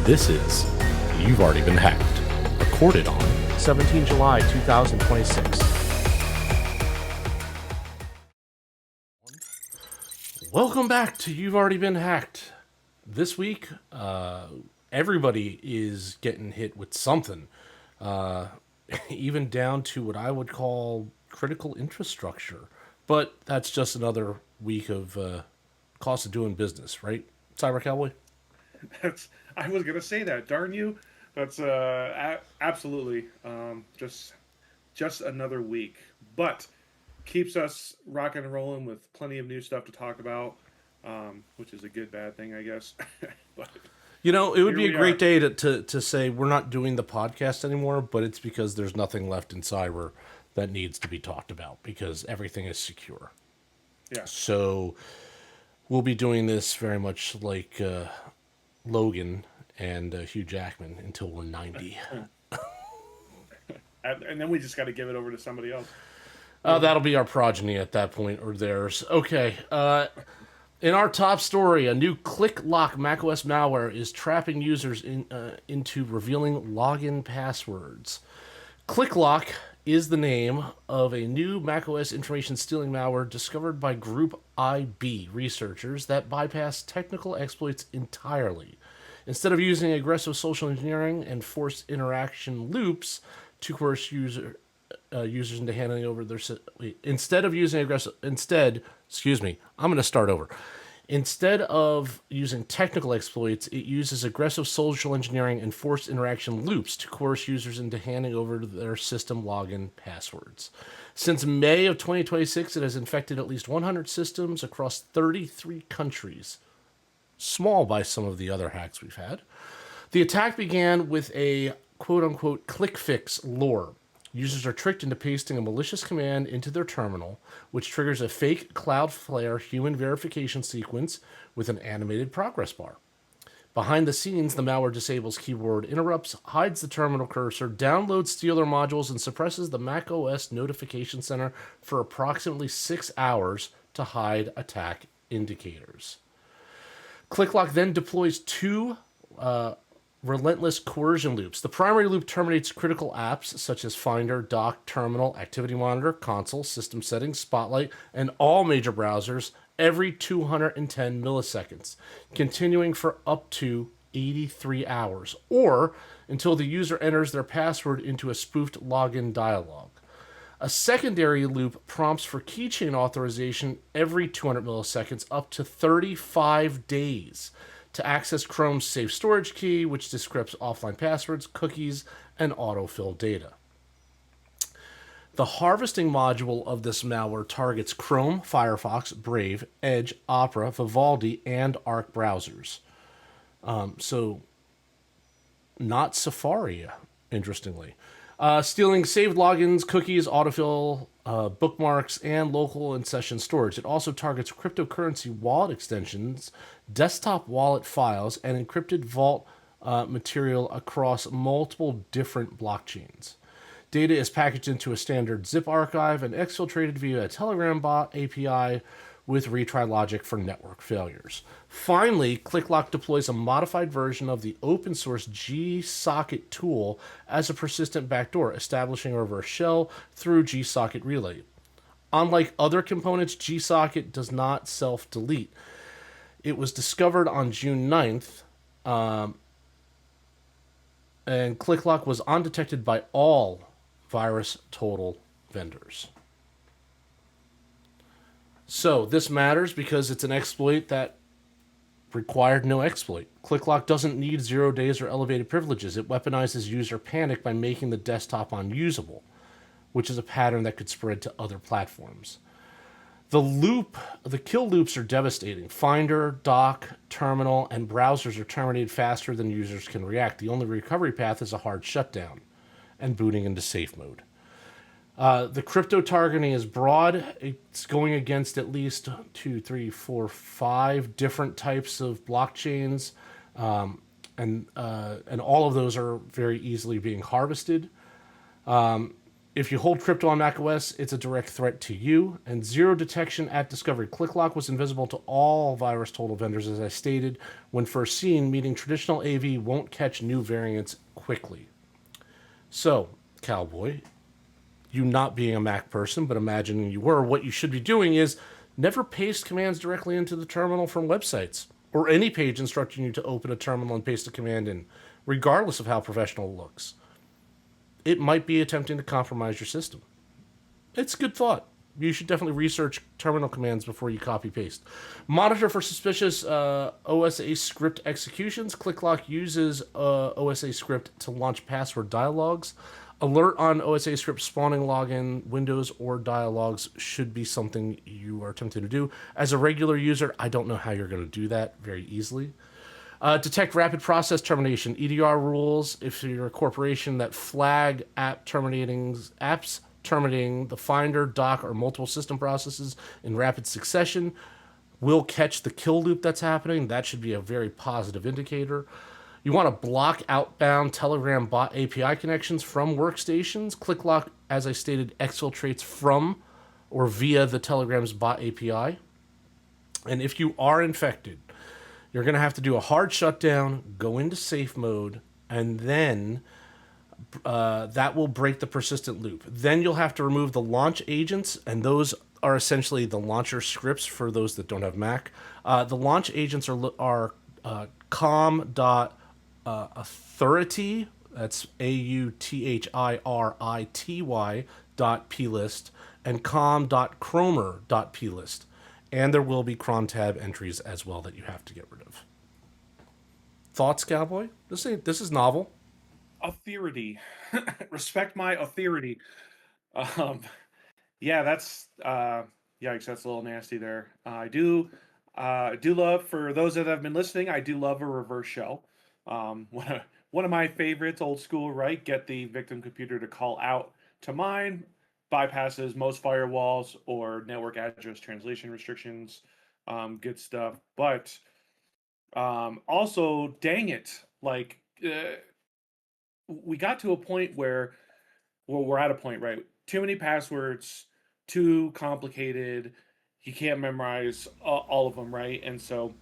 This is You've Already Been Hacked, recorded on 17 July 2026. Welcome back to You've Already Been Hacked. This week, everybody is getting hit with something, even down to what I would call critical infrastructure. But that's just another week of cost of doing business, right, Cyber Cowboy? I was gonna say that. Darn you! That's absolutely just another week, but keeps us rocking and rolling with plenty of new stuff to talk about, which is a good bad thing, I guess. But You know, it would be here a we great are. day to say we're not doing the podcast anymore, but it's because there's nothing left in cyber that needs to be talked about because everything is secure. Yeah, So we'll be doing this very much like Logan and Hugh Jackman until we're 90. and then we just got to give it over to somebody else. That'll be our progeny at that point, or theirs. Okay. In our top story, a new ClickLock macOS malware is trapping users into revealing login passwords. ClickLock is the name of a new macOS information stealing malware discovered by Group IB researchers that bypass technical exploits entirely. Instead of using aggressive social engineering and forced interaction loops to coerce users into handing over their instead of using aggressive I'm going to start over. Instead of using technical exploits, it uses aggressive social engineering and forced interaction loops to coerce users into handing over their system login passwords. Since May of 2026, it has infected at least 100 systems across 33 countries. Small by some of the other hacks we've had. The attack began with a quote-unquote click fix lure. Users are tricked into pasting a malicious command into their terminal, which triggers a fake Cloudflare human verification sequence with an animated progress bar. Behind the scenes, the malware disables keyboard interrupts, hides the terminal cursor, downloads stealer modules, and suppresses the macOS notification center for approximately 6 hours to hide attack indicators. ClickLock then deploys two relentless coercion loops. The primary loop terminates critical apps such as Finder, Dock, Terminal, Activity Monitor, Console, System Settings, Spotlight, and all major browsers every 210 milliseconds, continuing for up to 83 hours, or until the user enters their password into a spoofed login dialog. A secondary loop prompts for keychain authorization every 200 milliseconds up to 35 days to access Chrome's safe storage key, which decrypts offline passwords, cookies, and autofill data. The harvesting module of this malware targets Chrome, Firefox, Brave, Edge, Opera, Vivaldi, and Arc browsers. So not Safari, interestingly. Stealing saved logins, cookies, autofill, bookmarks, and local and session storage. It also targets cryptocurrency wallet extensions, desktop wallet files, and encrypted vault material across multiple different blockchains. Data is packaged into a standard zip archive and exfiltrated via a Telegram bot API with retry logic for network failures. Finally, ClickLock deploys a modified version of the open source Gsocket tool as a persistent backdoor, establishing a reverse shell through Gsocket relay. Unlike other components, Gsocket does not self-delete. It was discovered on June 9th, and ClickLock was undetected by all VirusTotal vendors. So this matters because it's an exploit that required no exploit. ClickLock doesn't need 0 days or elevated privileges. It weaponizes user panic by making the desktop unusable, which is a pattern that could spread to other platforms. The kill loops are devastating. Finder, Dock, Terminal, and browsers are terminated faster than users can react. The only recovery path is a hard shutdown and booting into safe mode. The crypto targeting is broad. It's going against at least 5 different types of blockchains, and all of those are very easily being harvested. If you hold crypto on macOS, it's a direct threat to you. And zero detection at discovery. ClickLock was invisible to all virus total vendors, as I stated when first seen, meaning traditional AV won't catch new variants quickly. So, Cowboy, you not being a Mac person, but imagining you were, what you should be doing is never paste commands directly into the terminal from websites or any page instructing you to open a terminal and paste a command in, regardless of how professional it looks. It might be attempting to compromise your system. It's a good thought. You should definitely research terminal commands before you copy paste. Monitor for suspicious OSA script executions. ClickLock uses OSA script to launch password dialogues. Alert on OSA script spawning login windows or dialogues should be something you are attempting to do. As a regular user, I don't know how you're going to do that very easily. Detect rapid process termination. EDR rules, if you're a corporation, that flag apps terminating the Finder, dock, or multiple system processes in rapid succession will catch the kill loop that's happening. That should be a very positive indicator. You want to block outbound Telegram bot API connections from workstations. ClickLock, as I stated, exfiltrates from or via the Telegram's bot API. And if you are infected, you're going to have to do a hard shutdown, go into safe mode, and then that will break the persistent loop. Then you'll have to remove the launch agents, and those are essentially the launcher scripts for those that don't have Mac. The launch agents are com.authority, that's authirity.plist, and com.chromer.plist. And there will be cron tab entries as well that you have to get rid of. Thoughts, Cowboy? This is novel. Authority. Respect my authority. Yeah, that's yikes, that's a little nasty there. I do love, for those that have been listening, I do love a reverse shell. One of my favorites, old school, right? Get the victim computer to call out to mine, bypasses most firewalls or network address translation restrictions. Good stuff. But also, dang it, like we got to a point where, well, we're at a point, right? Too many passwords, too complicated. You can't memorize all of them, right? And so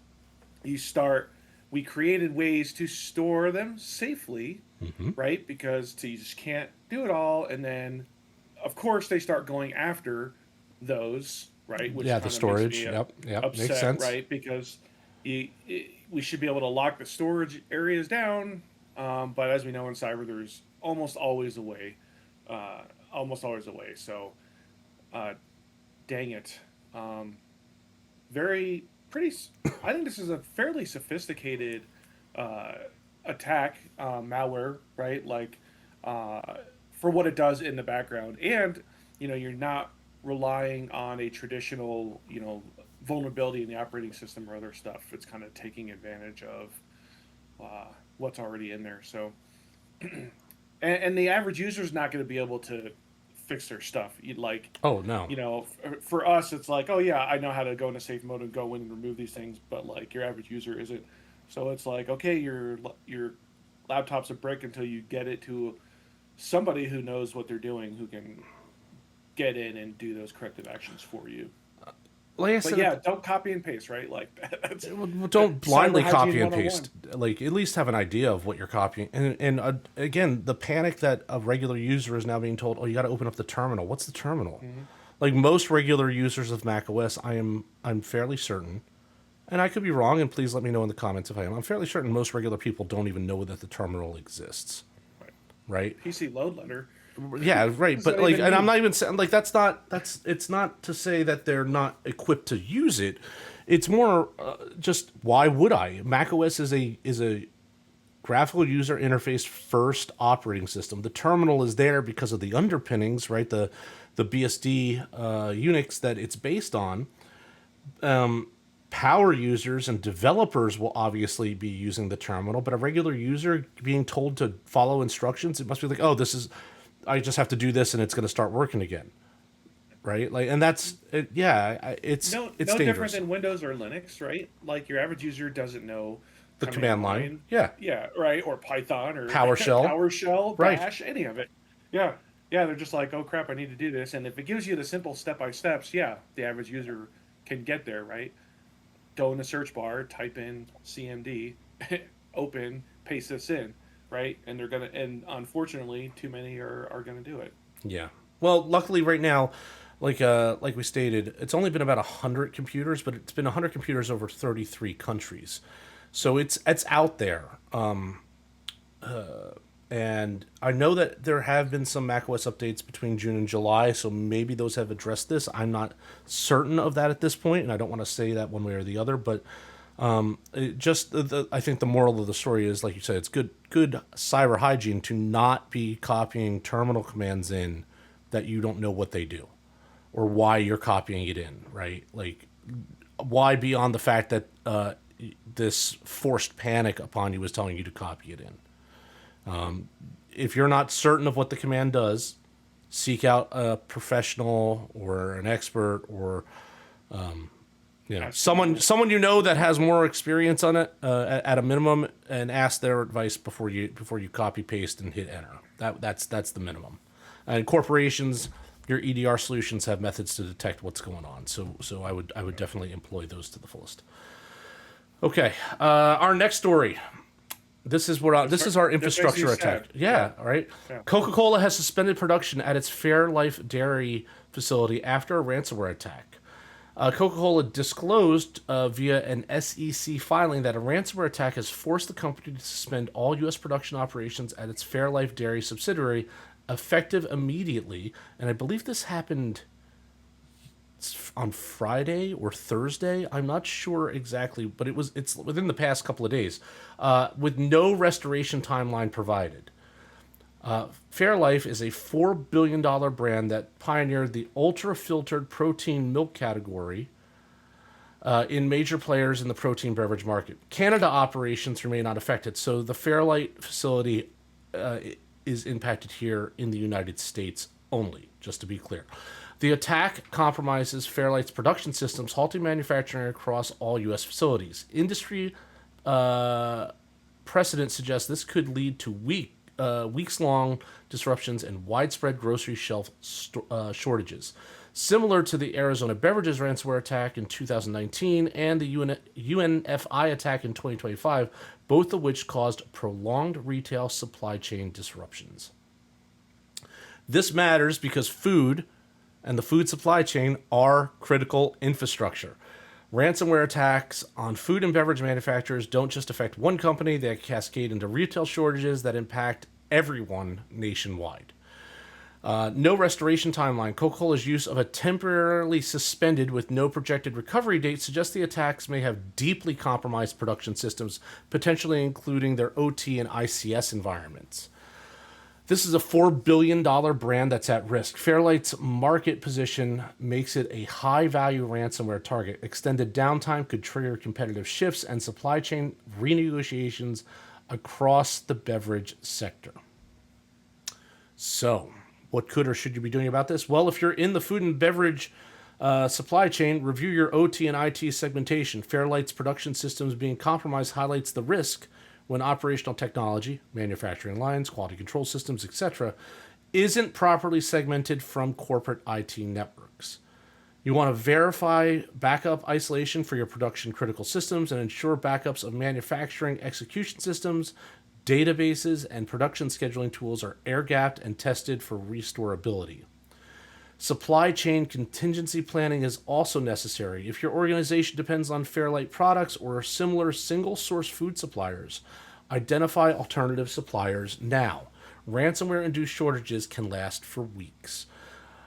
we created ways to store them safely, right? Because you just can't do it all. And then, of course, they start going after those, right? Which the storage. Yep, upset, makes sense, right? Because we should be able to lock the storage areas down, but as we know in cyber, there's almost always a way. So, dang it. I think this is a fairly sophisticated attack, malware, right? Like, for what it does in the background. And, you're not relying on a traditional, vulnerability in the operating system or other stuff. It's kind of taking advantage of what's already in there. So, and the average user is not going to be able to fix their stuff. Oh no. For us, it's like, oh yeah, I know how to go into safe mode and go in and remove these things, but like your average user isn't. So it's like, okay, your laptop's a brick until you get it to somebody who knows what they're doing, who can get in and do those corrective actions for you. Like I said, yeah, don't copy and paste, right? Like don't blindly copy and paste. Like, at least have an idea of what you're copying. And again, the panic that a regular user is now being told, "Oh, you got to open up the terminal." What's the terminal? Mm-hmm. Like most regular users of macOS, I'm fairly certain, and I could be wrong. And please let me know in the comments if I am. I'm fairly certain most regular people don't even know that the terminal exists. Right? PC load letter. Yeah, right. But like, and I'm not even saying like it's not to say that they're not equipped to use it. It's more just why would I? macOS is a graphical user interface first operating system. The terminal is there because of the underpinnings, right? The BSD Unix that it's based on. Power users and developers will obviously be using the terminal, but a regular user being told to follow instructions, it must be like, oh, I just have to do this and it's going to start working again, right? Like, and that's it, yeah. It's no dangerous. Different than Windows or Linux, right? Like your average user doesn't know the command line. Yeah, right, or Python or PowerShell, Bash, any of it. Yeah, Yeah, they're just like, oh crap, I need to do this. And if it gives you the simple step by steps, yeah, the average user can get there, right? Go in the search bar, type in CMD, open, paste this in, right? And they're gonna, and unfortunately, too many are gonna do it. Yeah. Well, luckily, right now, like we stated, it's only been about 100 computers, but it's been 100 computers over 33 countries, so it's out there. And I know that there have been some macOS updates between June and July, so maybe those have addressed this. I'm not certain of that at this point, and I don't want to say that one way or the other. But I think the moral of the story is, like you said, it's good cyber hygiene to not be copying terminal commands in that you don't know what they do or why you're copying it in, right? Like, why beyond the fact that this forced panic upon you was telling you to copy it in. If you're not certain of what the command does, seek out a professional or an expert or someone you know that has more experience on it at a minimum, and ask their advice before you copy paste and hit enter. That's the minimum. And corporations, your EDR solutions have methods to detect what's going on. So I would definitely employ those to the fullest. Okay, our next story. This is our infrastructure attack. Yeah, all right. Yeah. Coca-Cola has suspended production at its Fairlife dairy facility after a ransomware attack. Coca-Cola disclosed via an SEC filing that a ransomware attack has forced the company to suspend all U.S. production operations at its Fairlife dairy subsidiary, effective immediately. And I believe this happened on Friday or Thursday. I'm not sure exactly, but it's within the past couple of days, with no restoration timeline provided. Fairlife is a $4 billion brand that pioneered the ultra-filtered protein milk category in major players in the protein beverage market. Canada operations remain unaffected, so the Fairlife facility is impacted here in the United States only, just to be clear. The attack compromises Fairlife's production systems, halting manufacturing across all U.S. facilities. Industry precedent suggests this could lead to weeks-long disruptions and widespread grocery shelf shortages. Similar to the Arizona Beverages ransomware attack in 2019 and the UNFI attack in 2025, both of which caused prolonged retail supply chain disruptions. This matters because food and the food supply chain are critical infrastructure. Ransomware attacks on food and beverage manufacturers don't just affect one company, they cascade into retail shortages that impact everyone nationwide. No restoration timeline. Coca-Cola's use of a temporarily suspended with no projected recovery date suggests the attacks may have deeply compromised production systems, potentially including their OT and ICS environments. This is a $4 billion brand that's at risk. Fairlight's market position makes it a high-value ransomware target. Extended downtime could trigger competitive shifts and supply chain renegotiations across the beverage sector. So, what could or should you be doing about this? Well, if you're in the food and beverage supply chain, review your OT and IT segmentation. Fairlight's production systems being compromised highlights the risk when operational technology, manufacturing lines, quality control systems, etc., isn't properly segmented from corporate IT networks. You want to verify backup isolation for your production critical systems and ensure backups of manufacturing execution systems, databases, and production scheduling tools are air-gapped and tested for restorability. Supply chain contingency planning is also necessary. If your organization depends on Fairlight products or similar single-source food suppliers, identify alternative suppliers now. Ransomware-induced shortages can last for weeks.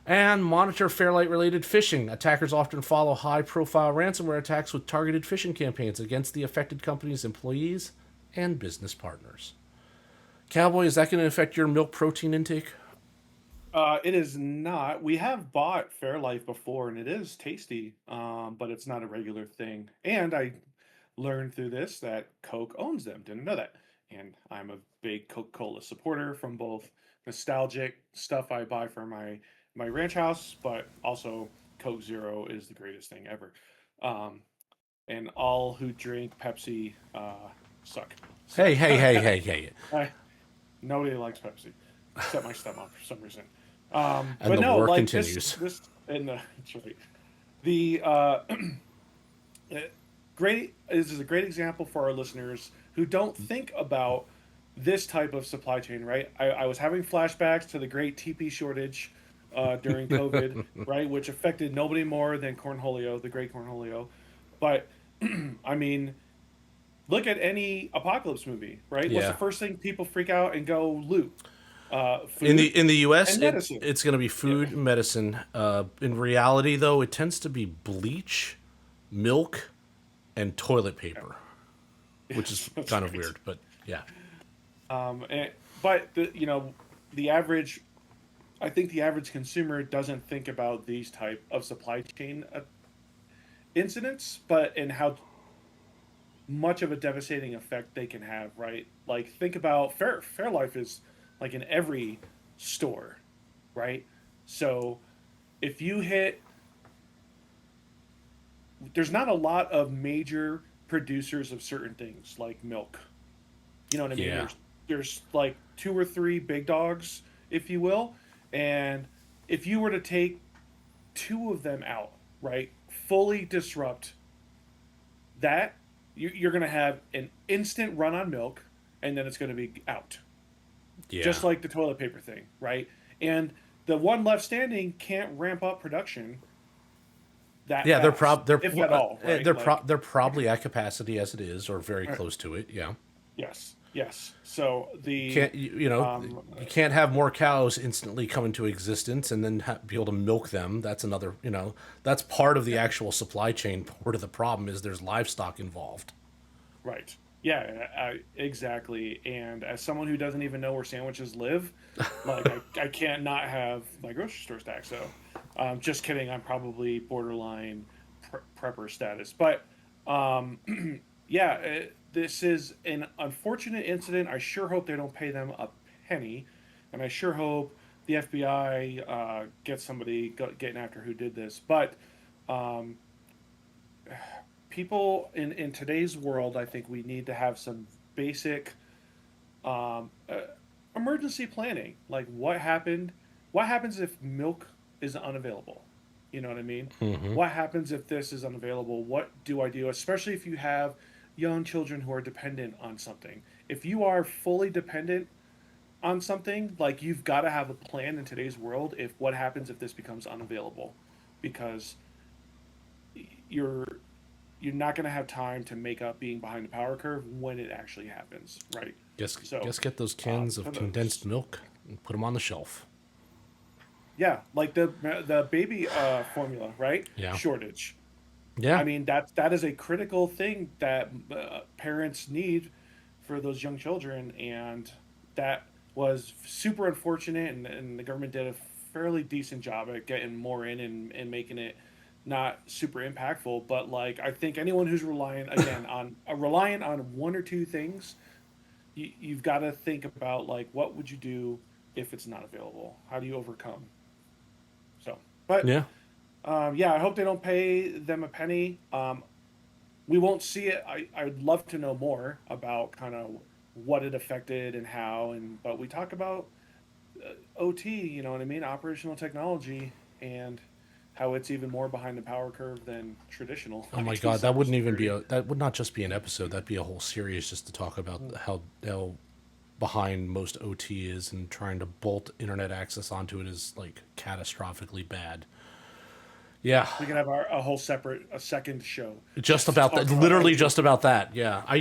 And monitor Fairlight-related phishing. Attackers often follow high-profile ransomware attacks with targeted phishing campaigns against the affected company's employees and business partners. Cowboy, is that going to affect your milk protein intake? It is not. We have bought Fairlife before, and it is tasty, but it's not a regular thing. And I learned through this that Coke owns them. Didn't know that. And I'm a big Coca-Cola supporter from both nostalgic stuff I buy for my ranch house, but also Coke Zero is the greatest thing ever. And all who drink Pepsi suck. Hey. Nobody likes Pepsi except my stepmom for some reason. And But the no, war like continues. this, and that's right. The great this is a great example for our listeners who don't think about this type of supply chain. Right, I was having flashbacks to the great TP shortage during COVID, right, which affected nobody more than Cornholio, the great Cornholio. But I mean, look at any apocalypse movie, right? What's the Yeah. first thing people freak out and go loot? In Food the U.S., and medicine. it's going to be Yeah. food and medicine. In reality, though, it tends to be bleach, milk, and toilet paper, which is That's kind of right. weird, but yeah. And, but the average, I think the average consumer doesn't think about these type of supply chain incidents, but in how much of a devastating effect they can have. Right, like think about Fairlife is like in every store, right? So if you hit, there's not a lot of major producers of certain things like milk. You know what I mean? Yeah. There's like two or three big dogs, if you will, and if you were to take two of them out, right, fully disrupt that, you're going to have an instant run on milk, and then it's going to be out, Yeah. just like the toilet paper thing, right? And the one left standing can't ramp up production that Yeah, fast, if at all, right? Like, they're probably at capacity as it is, or very right, close to it. Yeah. yes, yes. So Can't you know um, you can't have more cows instantly come into existence and then be able to milk them. That's another, that's part of the actual supply chain. Part of the problem is there's livestock involved. right. Yeah, exactly. And as someone who doesn't even know where sandwiches live, like I can't not have my grocery store stack. So, just kidding. I'm probably borderline prepper status. But um, yeah, this is an unfortunate incident. I sure hope they don't pay them a penny, and I sure hope the FBI gets somebody getting after who did this. But um, people in today's world, I think we need to have some basic um, uh, emergency planning. Like what happened? What happens if milk is unavailable? You know what I mean? Hmm. What happens if this is unavailable? What do I do? Especially if you have young children who are dependent on something. If you are fully dependent on something, like you've got to have a plan in today's world. If what happens if this becomes unavailable, because you're you're not going to have time to make up being behind the power curve when it actually happens, right? So, Guess get those cans of for condensed those, milk and put them on the shelf. yeah, like the baby formula, right? Yeah. Shortage. Yeah. I mean that is a critical thing that parents need for those young children, and that was super unfortunate. And the government did a fairly decent job at getting more in and making it not super impactful. But like I think anyone who's relying again on reliant on one or two things, you've got to think about like what would you do if it's not available? How do you overcome? So, but Yeah. yeah, I hope they don't pay them a penny. We won't see it. I'd love to know more about kind of what it affected and how. And but we talk about OT, you know what I mean, operational technology, and how it's even more behind the power curve than traditional Oh my IT God, that wouldn't even be cybersecurity. that would not just be an episode. That'd be a whole series just to talk about Mm. how behind most OT is, and trying to bolt internet access onto it is like catastrophically bad. Yeah, We can have a whole separate a second show just just to about that. talk about Literally OT. just about that. Yeah, I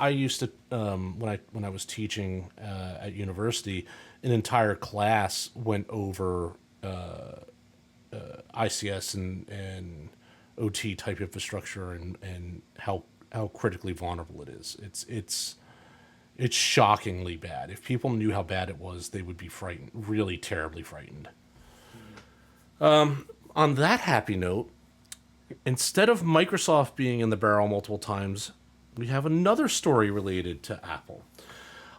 used to when I was teaching at university, an entire class went over ICS and OT type infrastructure, and how critically vulnerable it is. It's shockingly bad. If people knew how bad it was, they would be frightened, really terribly frightened. On that happy note, instead of Microsoft being in the barrel multiple times, we have another story related to Apple.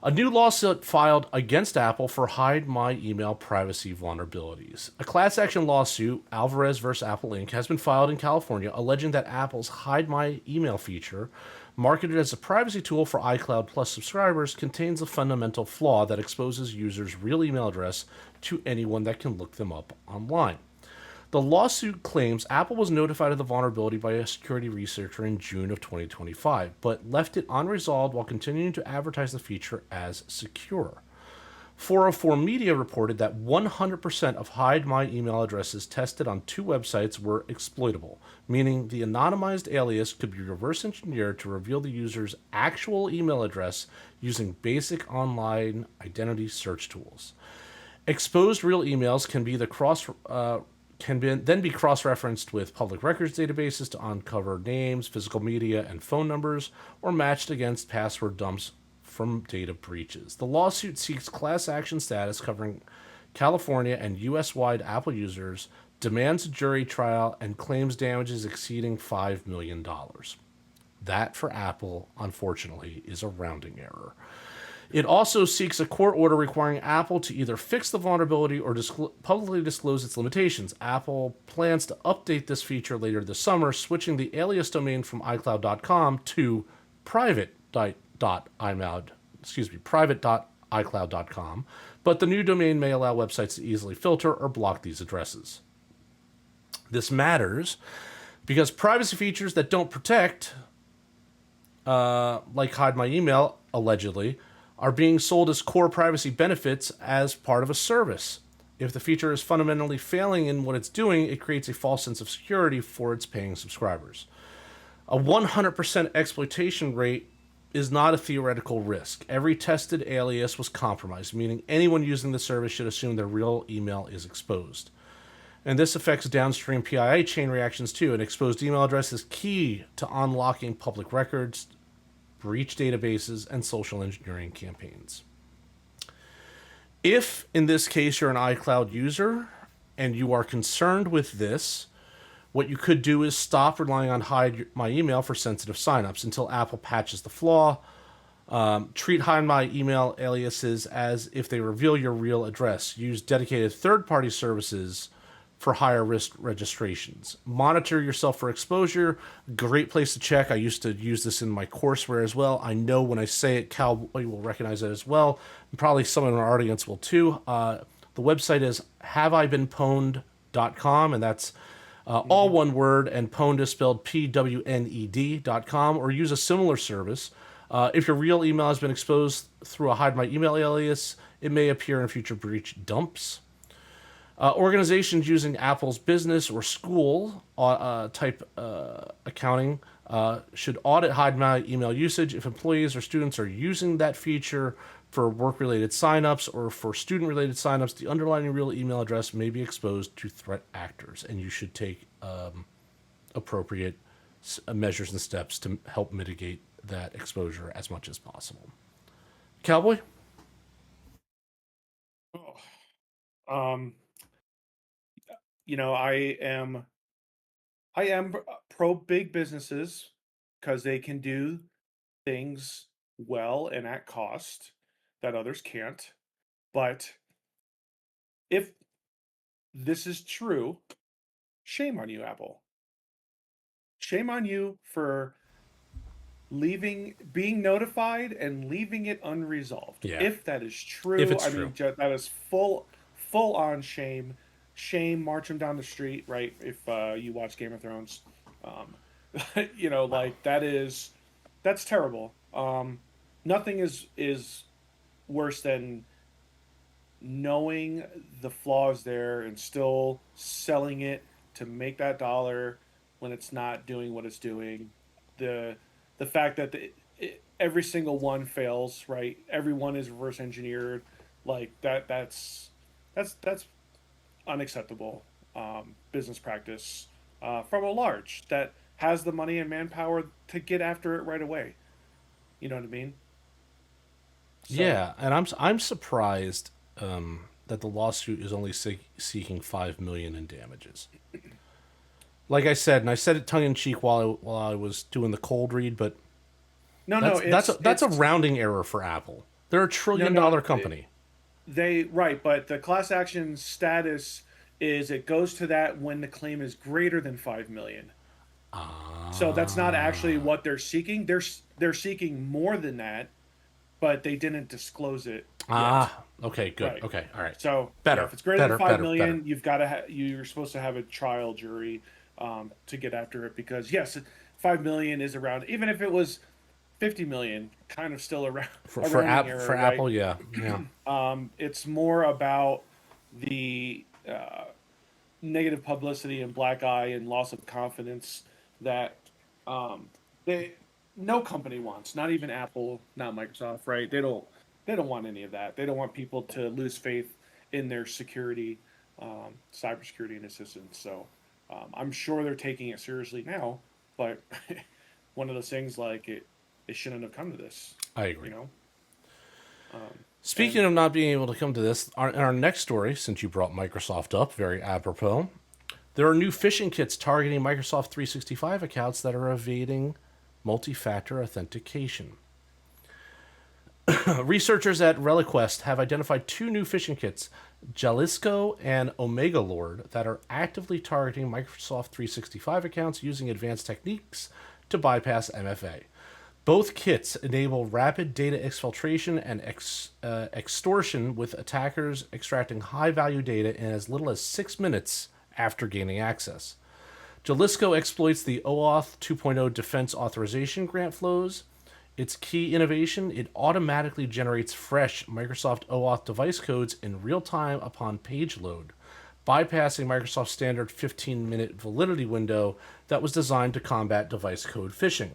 A new lawsuit filed against Apple for Hide My Email privacy vulnerabilities. A class action lawsuit, Alvarez vs. Apple Inc., has been filed in California alleging that Apple's Hide My Email feature, marketed as a privacy tool for iCloud Plus subscribers, contains a fundamental flaw that exposes users' real email address to anyone that can look them up online. The lawsuit claims Apple was notified of the vulnerability by a security researcher in June of 2025, but left it unresolved while continuing to advertise the feature as secure. 404 Media reported that 100% of Hide My email addresses tested on 2 websites were exploitable, meaning the anonymized alias could be reverse engineered to reveal the user's actual email address using basic online identity search tools. Exposed real emails can be then be cross-referenced with public records databases to uncover names, physical media, and phone numbers, or matched against password dumps from data breaches. The lawsuit seeks class action status covering California and U.S.-wide Apple users, demands a jury trial, and claims damages exceeding $5 million. That, for Apple, unfortunately, is a rounding error. It also seeks a court order requiring Apple to either fix the vulnerability or publicly disclose its limitations. Apple plans to update this feature later this summer, switching the alias domain from iCloud.com to private.icloud.com, but the new domain may allow websites to easily filter or block these addresses. This matters because privacy features that don't protect, like Hide My Email, allegedly, are being sold as core privacy benefits as part of a service. If the feature is fundamentally failing in what it's doing, it creates a false sense of security for its paying subscribers. A 100% exploitation rate is not a theoretical risk. Every tested alias was compromised, meaning anyone using the service should assume their real email is exposed. And this affects downstream PII chain reactions too. An exposed email address is key to unlocking public records, breach databases, and social engineering campaigns. If, in this case, you're an iCloud user and you are concerned with this, what you could do is stop relying on Hide My Email for sensitive signups until Apple patches the flaw. Treat Hide My Email aliases as if they reveal your real address. Use dedicated third-party services for higher risk registrations. Monitor yourself for exposure. Great place to check. I used to use this in my courseware as well. I know when I say it, Cowboy will recognize it as well. And probably someone in our audience will too. The website is haveibeenpwned.com, and that's all one word, and pwned is spelled PWNED.com, or use a similar service. If your real email has been exposed through a Hide My Email alias, it may appear in future breach dumps. Organizations using Apple's business or school type accounting should audit Hide My Email usage. If employees or students are using that feature for work-related signups or for student-related signups, the underlying real email address may be exposed to threat actors, and you should take appropriate measures and steps to help mitigate that exposure as much as possible. Cowboy? I am pro big businesses because they can do things well and at cost that others can't. But if this is true, shame on you, Apple. Shame on you for being notified and leaving it unresolved. Yeah. If that is true, If it's true. that is full on shame. Shame, march them down the street, right? If you watch Game of Thrones, that's terrible. Nothing is worse than knowing the flaws there and still selling it to make that dollar when it's not doing what it's doing. The fact that every single one fails, right? Everyone is reverse engineered, like that's unacceptable business practice from a large that has the money and manpower to get after it right away. You know what I mean? So, yeah, and I'm surprised that the lawsuit is only seeking $5 million in damages. Like I said, and I said it tongue in cheek while I was doing the cold read, but that's a rounding error for Apple. They're a No, trillion no, dollar company. right, but the class action status is it goes to that when the claim is greater than 5 million. So that's not actually Ah. what they're seeking. They're seeking more than that, but they didn't disclose it yet. Ah. Okay. Good. Right. Okay. All right. So yeah, Better. if it's greater than Better. five Better. Better. million, you're supposed to have a trial jury to get after it because yes, 5 million is around. Even if it was 50 million, kind of still around For a for rounding app error, for right? Apple, yeah. Yeah. It's more about the negative publicity and black eye and loss of confidence that um, they no company wants. Not even Apple, not Microsoft, right? They don't want any of that. They don't want people to lose faith in their security, cybersecurity and assistance. So I'm sure they're taking it seriously now, but one of those things like it shouldn't have come to this, I you agree. know. Um, Speaking and of not being able to come to this, in our next story, since you brought Microsoft up, very apropos, there are new phishing kits targeting Microsoft 365 accounts that are evading multi-factor authentication. Researchers at ReliQuest have identified two new phishing kits, Jalisco and Omega Lord, that are actively targeting Microsoft 365 accounts using advanced techniques to bypass MFA. Both kits enable rapid data exfiltration and extortion, with attackers extracting high value data in as little as 6 minutes after gaining access. Jalisco exploits the OAuth 2.0 defense authorization grant flows. Its key innovation, it automatically generates fresh Microsoft OAuth device codes in real time upon page load, bypassing Microsoft's standard 15-minute validity window that was designed to combat device code phishing.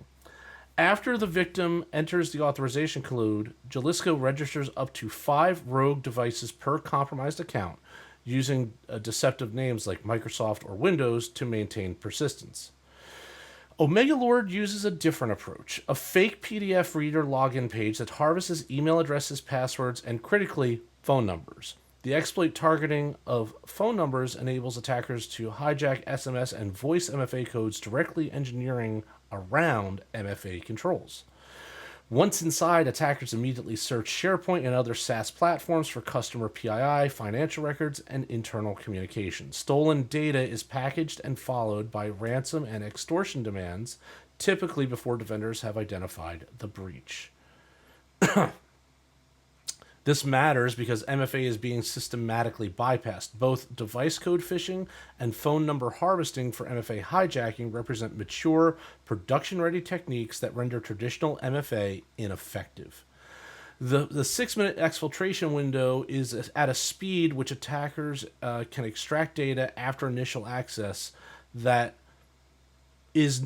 After the victim enters the authorization code, Jalisco registers up to 5 rogue devices per compromised account, using deceptive names like Microsoft or Windows to maintain persistence. Omega Lord uses a different approach, a fake PDF reader login page that harvests email addresses, passwords, and critically, phone numbers. The exploit targeting of phone numbers enables attackers to hijack SMS and voice MFA codes, directly engineering around MFA controls. Once inside, attackers immediately search SharePoint and other SaaS platforms for customer PII, financial records, and internal communication. Stolen data is packaged and followed by ransom and extortion demands, typically before defenders have identified the breach. This matters because MFA is being systematically bypassed. Both device code phishing and phone number harvesting for MFA hijacking represent mature, production ready techniques that render traditional MFA ineffective. The 6 minute exfiltration window is at a speed which attackers can extract data after initial access that is,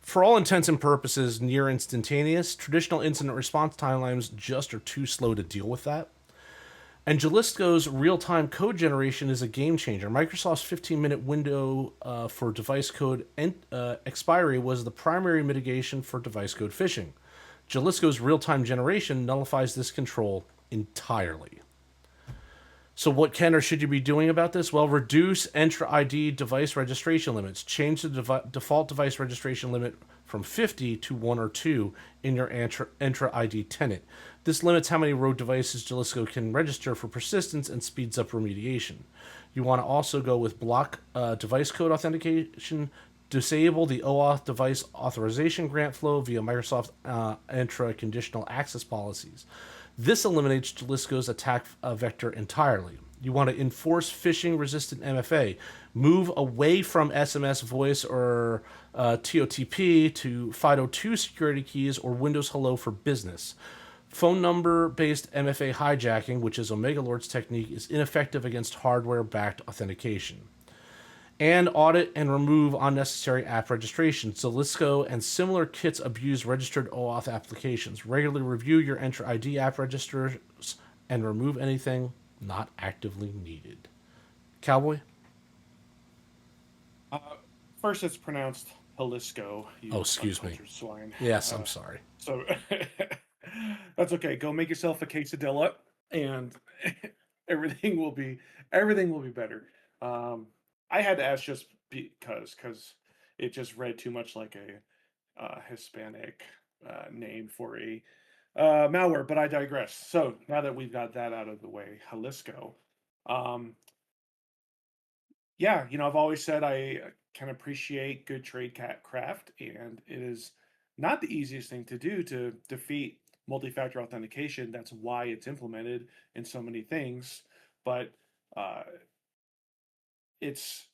for all intents and purposes, near instantaneous. Traditional incident response timelines just are too slow to deal with that. And Jalisco's real-time code generation is a game changer. Microsoft's 15-minute window for device code expiry was the primary mitigation for device code phishing. Jalisco's real-time generation nullifies this control entirely. So what can or should you be doing about this? Well, reduce Entra ID device registration limits. Change the default device registration limit from 50 to 1 or 2 in your Entra ID tenant. This limits how many rogue devices Jalisco can register for persistence and speeds up remediation. You want to also go with block device code authentication, disable the OAuth device authorization grant flow via Microsoft Entra conditional access policies. This eliminates Jalisco's attack vector entirely. You want to enforce phishing-resistant MFA. Move away from SMS, voice, or TOTP to FIDO2 security keys or Windows Hello for Business. Phone number-based MFA hijacking, which is Omega Lord's technique, is ineffective against hardware-backed authentication. And audit and remove unnecessary app registrations. Jalisco and similar kits abuse registered OAuth applications. Regularly review your Entra ID app registers and remove anything not actively needed. Cowboy? uh, First, it's pronounced Jalisco. Oh, You excuse me. uncultured swine. Yes, I'm sorry. So that's okay. Go make yourself a quesadilla, and everything will be everything will be better. Um, I had to ask just because it just read too much like a Hispanic name for a malware, but I digress. So now that we've got that out of the way, Jalisco. Um, yeah, I've always said I can appreciate good trade craft, and it is not the easiest thing to do to defeat multi-factor authentication. That's why it's implemented in so many things, but uh, it's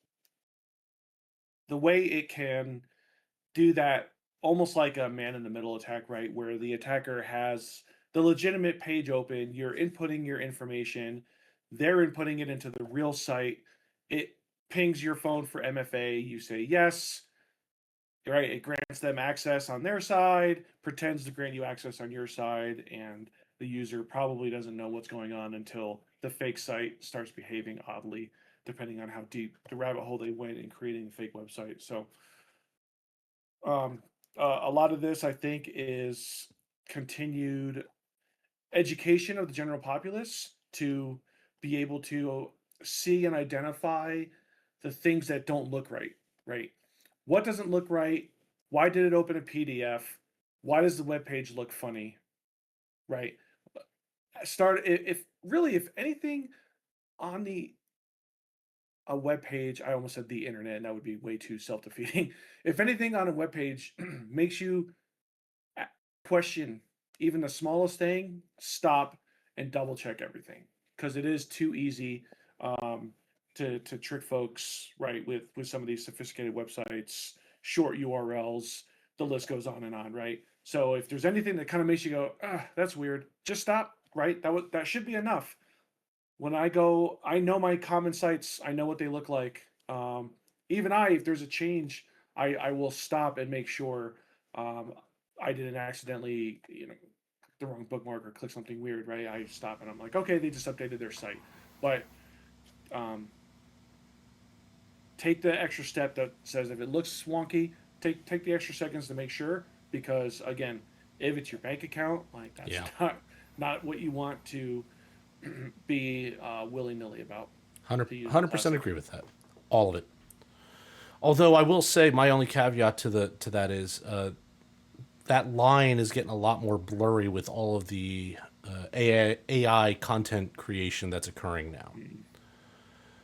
the way it can do that almost like a man in the middle attack, right? Where the attacker has the legitimate page open, you're inputting your information, they're inputting it into the real site. It pings your phone for MFA, you say yes, right? It grants them access on their side, pretends to grant you access on your side, and the user probably doesn't know what's going on until the fake site starts behaving oddly, depending on how deep the rabbit hole they went in creating the fake website. So um, a lot of this, I think, is continued education of the general populace to be able to see and identify the things that don't look right, right? What doesn't look right? Why did it open a PDF? Why does the web page look funny? Right? Start if really if anything on the a web page, I almost said the internet, and that would be way too self-defeating. If anything on a web page makes you question even the smallest thing, stop and double check everything, because it is too easy to trick folks, right, with some of these sophisticated websites, short URLs, the list goes on and on, right? So if there's anything that kind of makes you go, that's weird, just stop, right? That should be enough. When I go, I know my common sites, I know what they look like. Even if there's a change, I will stop and make sure um, I didn't accidentally, the wrong bookmark or click something weird, right? I stop and I'm like, okay, they just updated their site. But um, take the extra step that says if it looks wonky, take the extra seconds to make sure, because again, if it's your bank account, like that's Yeah. not what you want to be willy nilly about. 100% agree with that. All of it. Although I will say my only caveat to that is that line is getting a lot more blurry with all of the AI content creation that's occurring now.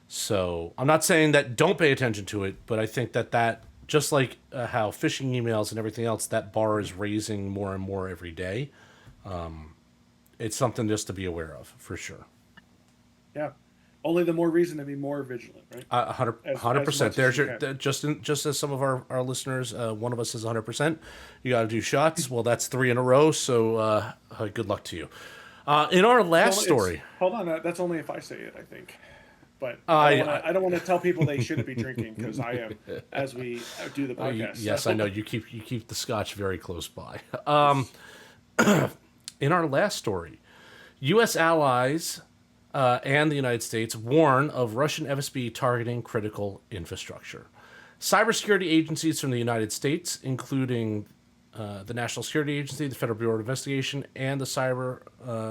So I'm not saying that don't pay attention to it, but I think that just like how phishing emails and everything else, that bar is raising more and more every day. It's something just to be aware of for sure. Yeah. Only the more reason to be more vigilant, right? 100%. Much as There's you your can. just as some of our listeners, one of us is 100%. You got to do shots. Well, that's 3 in a row. So good luck to you. In our last story, Hold on, that's only if I say it, I think. But I I don't want to tell people they shouldn't be drinking, because I am, as we do the podcast. yes, So. I know you keep the scotch very close by. In our last story, U.S. allies and the United States warn of Russian FSB targeting critical infrastructure. Cybersecurity agencies from the United States, including the National Security Agency, the Federal Bureau of Investigation, and the Cyber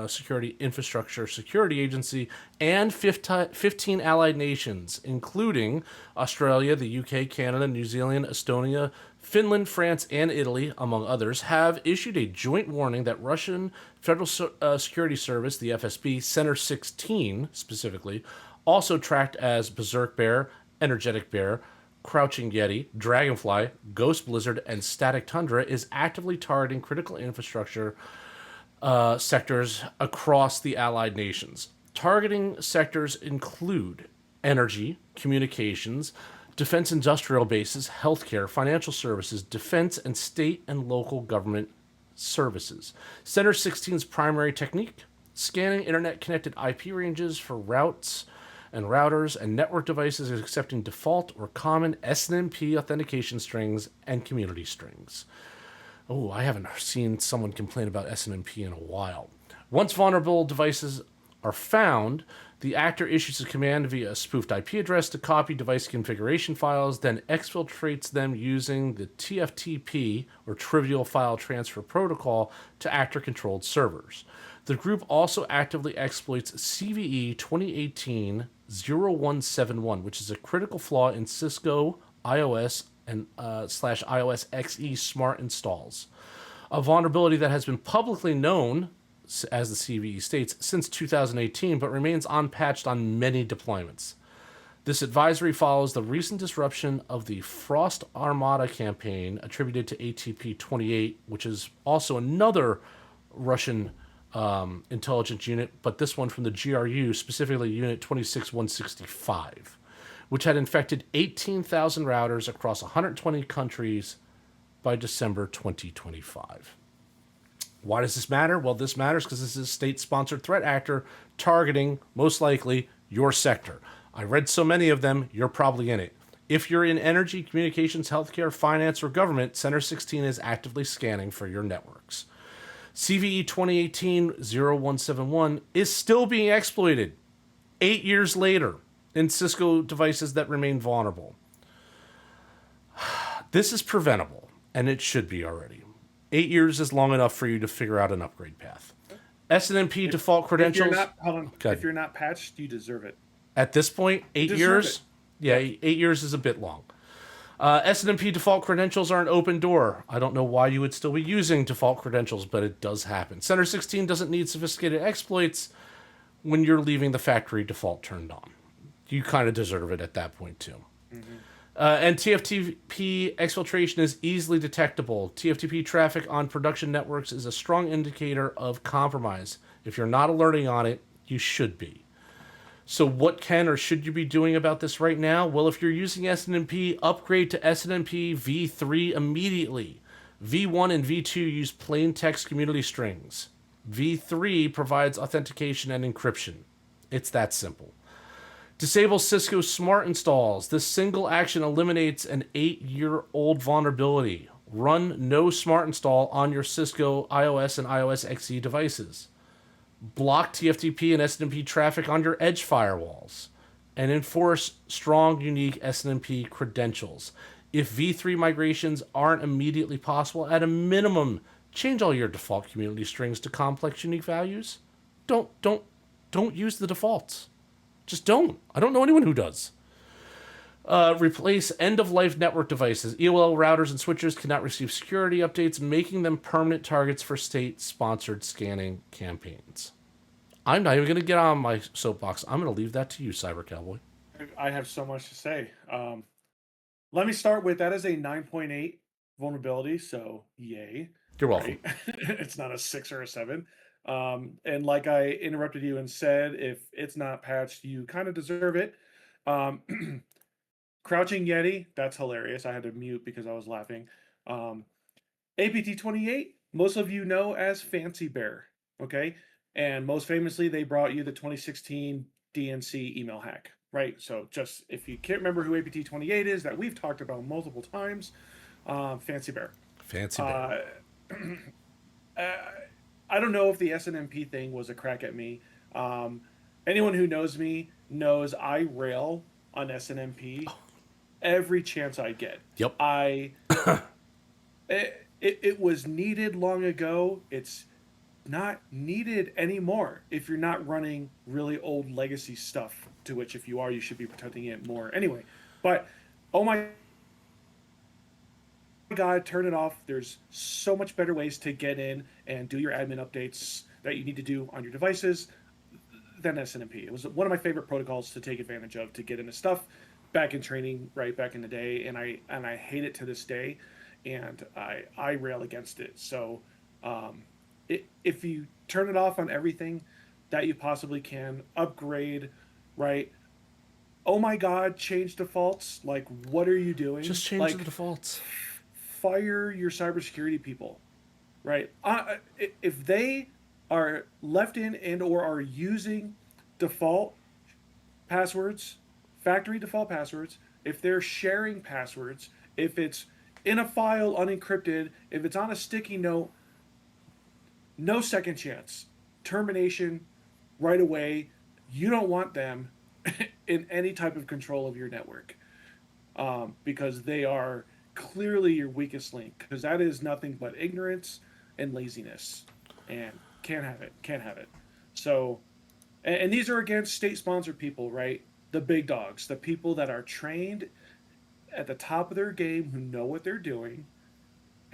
Security Infrastructure Security Agency, and 15 allied nations, including Australia, the UK, Canada, New Zealand, Estonia, Finland, France, and Italy, among others, have issued a joint warning that Russian Federal Security Service, the FSB, Center 16 specifically, also tracked as Berserk Bear, Energetic Bear, Crouching Yeti, Dragonfly, Ghost Blizzard, and Static Tundra, is actively targeting critical infrastructure sectors across the allied nations. Targeting sectors include energy, communications, defense industrial bases, healthcare, financial services, defense, and state and local government services. Center 16's primary technique: scanning internet connected IP ranges for routes and routers and network devices, accepting default or common SNMP authentication strings and community strings. Oh, I haven't seen someone complain about SNMP in a while. Once vulnerable devices are found, the actor issues a command via a spoofed IP address to copy device configuration files, then exfiltrates them using the TFTP, or Trivial File Transfer Protocol, to actor-controlled servers. The group also actively exploits CVE 2018-0171, which is a critical flaw in Cisco iOS and /iOS XE smart installs. a vulnerability that has been publicly known, as the CVE states, since 2018, but remains unpatched on many deployments. This advisory follows the recent disruption of the Frost Armada campaign attributed to ATP-28, which is also another Russian intelligence unit, but this one from the GRU, specifically Unit 26165, which had infected 18,000 routers across 120 countries by December 2025. Why does this matter? Well, this matters because this is a state-sponsored threat actor targeting, most likely, your sector. I read so many of them, you're probably in it. If you're in energy, communications, healthcare, finance, or government, Center 16 is actively scanning for your networks. CVE 2018-0171 is still being exploited 8 years later in Cisco devices that remain vulnerable. This is preventable, and it should be already. 8 years is long enough for you to figure out an upgrade path. SNMP default credentials. If you're not patched, you deserve it. At this point, 8 years? Yeah, 8 years is a bit long. SNMP default credentials are an open door. I don't know why you would still be using default credentials, but it does happen. Center 16 doesn't need sophisticated exploits when you're leaving the factory default turned on. You kind of deserve it at that point, too. Mm-hmm. And TFTP exfiltration is easily detectable. TFTP traffic on production networks is a strong indicator of compromise. If you're not alerting on it, you should be. So what can or should you be doing about this right now? Well, if you're using SNMP, upgrade to SNMP v3 immediately. V1 and V2 use plain text community strings. V3 provides authentication and encryption. It's that simple. Disable Cisco Smart Installs. This single action eliminates an 8-year-old vulnerability. Run no Smart Install on your Cisco iOS and iOS XE devices. Block TFTP and SNMP traffic on your edge firewalls, and enforce strong, unique SNMP credentials. If v3 migrations aren't immediately possible, at a minimum, change all your default community strings to complex, unique values. Don't use the defaults. Just don't. I don't know anyone who does. Replace end-of-life network devices. EOL routers and switchers cannot receive security updates, making them permanent targets for state-sponsored scanning campaigns. I'm not even going to get on my soapbox. I'm going to leave that to you, Cyber Cowboy. I have so much to say. Let me start with, that is a 9.8 vulnerability, so yay. You're welcome. Right? It's not a 6 or a 7. And like I interrupted you and said, if it's not patched, you kind of deserve it. Crouching Yeti, that's hilarious. I had to mute because I was laughing. APT28, most of you know as Fancy Bear, okay? And most famously, they brought you the 2016 DNC email hack, right? So just, if you can't remember who APT28 is, that we've talked about multiple times, Fancy Bear. Fancy Bear. I don't know if the SNMP thing was a crack at me. Anyone who knows me knows I rail on SNMP every chance I get. Yep. It was needed long ago. It's not needed anymore if you're not running really old legacy stuff, to which if you are, you should be protecting it more anyway. But oh my God, turn it off. There's so much better ways to get in and do your admin updates that you need to do on your devices than SNMP. It was one of my favorite protocols to take advantage of to get into stuff back in training, right back in the day, and I hate it to this day, and I rail against it. So if you turn it off on everything that you possibly can, upgrade, right? Oh my God, change defaults. Like, what are you doing? Just change the defaults. Fire your cybersecurity people, right? If they are left in and or are using default passwords, factory default passwords, if they're sharing passwords, if it's in a file unencrypted, if it's on a sticky note, no second chance. Termination right away. You don't want them in any type of control of your network, because they are clearly your weakest link, because that is nothing but ignorance and laziness, and can't have it. So, and these are against state-sponsored people, right? The big dogs, the people that are trained at the top of their game, who know what they're doing,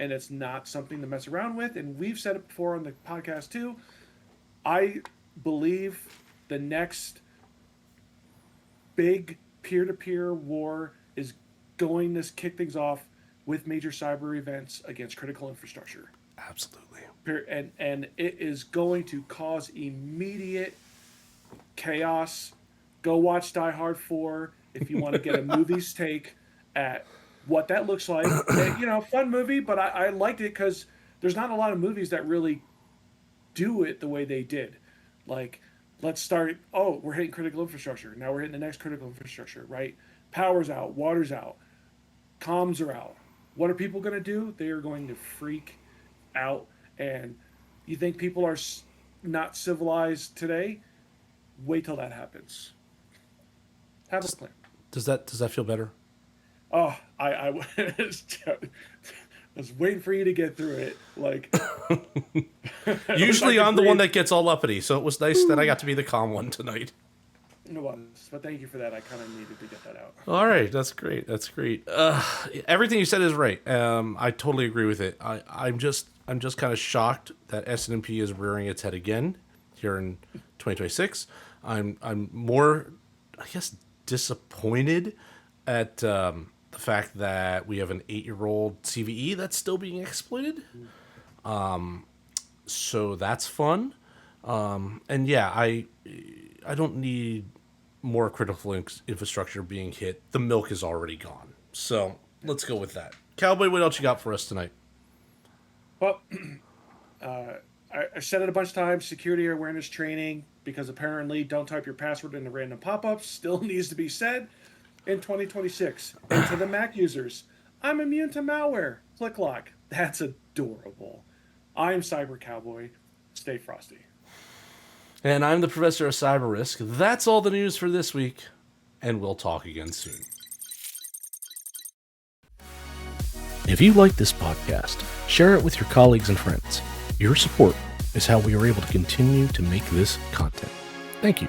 and it's not something to mess around with. And we've said it before on the podcast too. I believe the next big peer-to-peer war is going to kick things off with major cyber events against critical infrastructure. Absolutely. And it is going to cause immediate chaos. Go watch Die Hard 4 if you want to get a movie's take at what that looks like. And, fun movie, but I liked it because there's not a lot of movies that really do it the way they did. Like, let's start, we're hitting critical infrastructure. Now we're hitting the next critical infrastructure, right? Power's out, water's out, comms are out. What are people going to do? They are going to freak out. And you think people are not civilized today? Wait till that happens. Have a plan. Does that feel better? Oh, I was waiting for you to get through it. Like, usually I'm the one that gets all uppity, so it was nice that I got to be the calm one tonight. It was, but thank you for that. I kind of needed to get that out. All right, that's great. That's great. Everything you said is right. I totally agree with it. I'm just kind of shocked that S&P is rearing its head again here in 2026. I'm more, I guess, disappointed at the fact that we have an 8-year-old CVE that's still being exploited. So that's fun. And yeah, I don't need more critical infrastructure being hit. The milk is already gone. So let's go with that. Cowboy, what else you got for us tonight? Well, I said it a bunch of times, security awareness training, because apparently don't type your password into random pop-ups still needs to be said in 2026. And to the Mac users, I'm immune to malware. ClickLock. That's adorable. I'm Cyber Cowboy. Stay frosty. And I'm the professor of CyberRisk. That's all the news for this week, and we'll talk again soon. If you like this podcast, share it with your colleagues and friends. Your support is how we are able to continue to make this content. Thank you.